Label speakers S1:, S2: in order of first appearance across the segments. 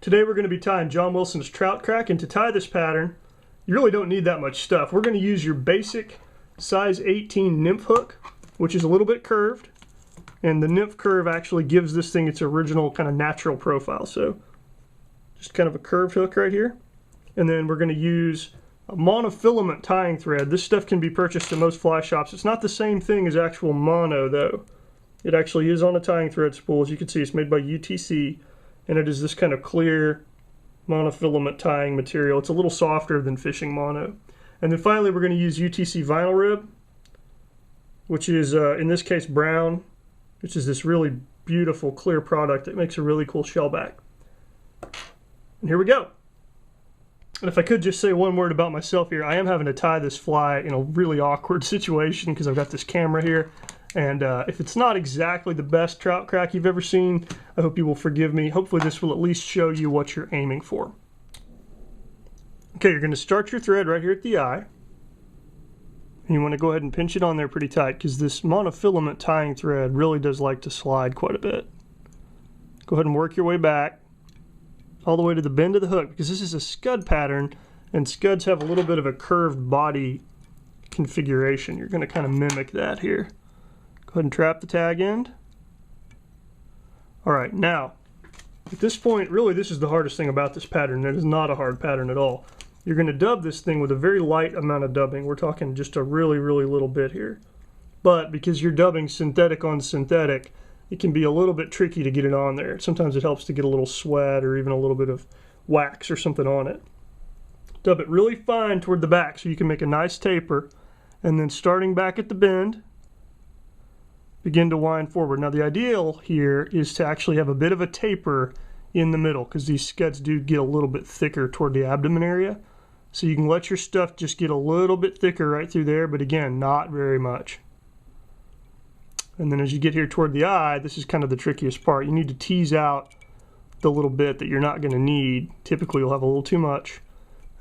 S1: Today we're going to be tying John Wilson's Trout Crack, and to tie this pattern, you really don't need that much stuff. We're going to use your basic size 18 Nymph hook, which is a little bit curved, and the Nymph curve actually gives this thing its original kind of natural profile. So just kind of a curved hook right here. And then we're going to use a monofilament tying thread. This stuff can be purchased in most fly shops. It's not the same thing as actual mono though. It actually is on a tying thread spool. As you can see, it's made by UTC, and it is this kind of clear monofilament tying material. It's a little softer than fishing mono. And then finally we're going to use UTC Vinyl rib, which is in this case brown, which is this really beautiful clear product that makes a really cool shellback. And here we go. And if I could just say one word about myself here, I am having to tie this fly in a really awkward situation because I've got this camera here. And if it's not exactly the best trout crack you've ever seen, I hope you will forgive me. Hopefully this will at least show you what you're aiming for. Okay, you're going to start your thread right here at the eye. And you want to go ahead and pinch it on there pretty tight because this monofilament tying thread really does like to slide quite a bit. Go ahead and work your way back all the way to the bend of the hook, because this is a scud pattern and scuds have a little bit of a curved body configuration. You're going to kind of mimic that here. Go ahead and trap the tag end. Alright, now at this point, really this is the hardest thing about this pattern. It is not a hard pattern at all. You're going to dub this thing with a very light amount of dubbing. We're talking just a really little bit here. But because you're dubbing synthetic on synthetic, it can be a little bit tricky to get it on there. Sometimes it helps to get a little sweat or even a little bit of wax or something on it. Dub it really fine toward the back so you can make a nice taper, and then starting back at the bend, begin to wind forward. Now the ideal here is to actually have a bit of a taper in the middle because these scuds do get a little bit thicker toward the abdomen area. So you can let your stuff just get a little bit thicker right through there, but again, not very much. And then as you get here toward the eye, this is kind of the trickiest part. You need to tease out the little bit that you're not going to need. Typically you'll have a little too much,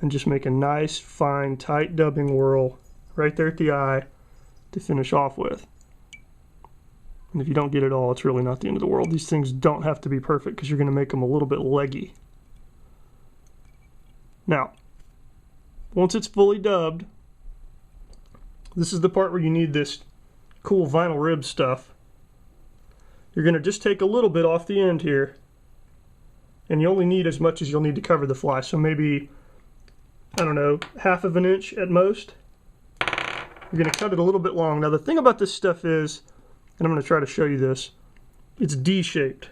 S1: and just make a nice, fine, tight dubbing whirl right there at the eye to finish off with. And if you don't get it all, it's really not the end of the world. These things don't have to be perfect because you're going to make them a little bit leggy. Now, once it's fully dubbed, this is the part where you need this cool vinyl rib stuff. You're going to just take a little bit off the end here, and you only need as much as you'll need to cover the fly. So maybe, I don't know, 1/2 inch at most. You're going to cut it a little bit long. Now the thing about this stuff is, and I'm going to try to show you this, it's D-shaped.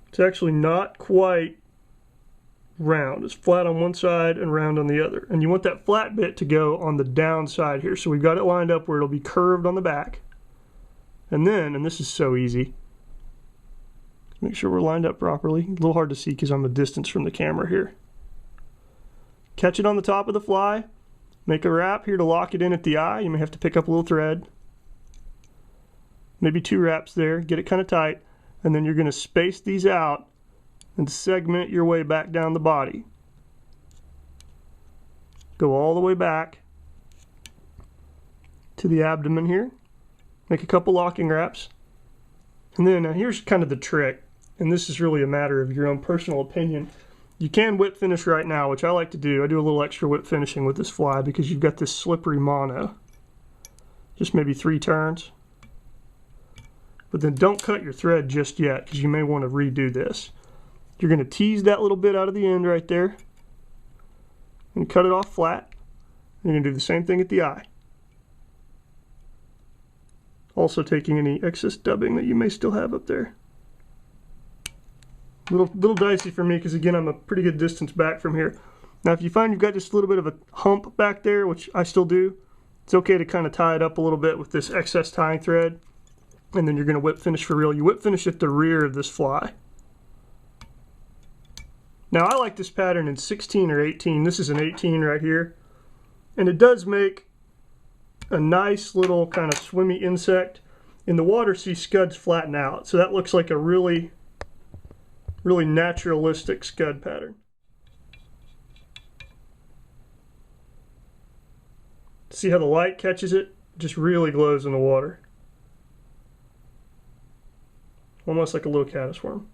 S1: It's actually not quite round. It's flat on one side and round on the other. And you want that flat bit to go on the down side here. So we've got it lined up where it'll be curved on the back. And then, and this is so easy, make sure we're lined up properly. A little hard to see because I'm a distance from the camera here. Catch it on the top of the fly. Make a wrap here to lock it in at the eye. You may have to pick up a little thread. Maybe 2 wraps there. Get it kind of tight. And then you're going to space these out and segment your way back down the body. Go all the way back to the abdomen here. Make a couple locking wraps. And then here's kind of the trick, and this is really a matter of your own personal opinion. You can whip finish right now, which I like to do. I do a little extra whip finishing with this fly because you've got this slippery mono. Just maybe 3 turns. But then don't cut your thread just yet because you may want to redo this. You're going to tease that little bit out of the end right there and cut it off flat. You're going to do the same thing at the eye. Also taking any excess dubbing that you may still have up there. Little dicey for me because again I'm a pretty good distance back from here. Now if you find you've got just a little bit of a hump back there, which I still do, it's okay to kind of tie it up a little bit with this excess tying thread, and then you're going to whip finish for real. You whip finish at the rear of this fly. Now I like this pattern in 16 or 18. This is an 18 right here, and it does make a nice little kind of swimmy insect. In the water, see scuds flatten out, so that looks like a really naturalistic scud pattern. See how the light catches it? It just really glows in the water. Almost like a little caddis worm.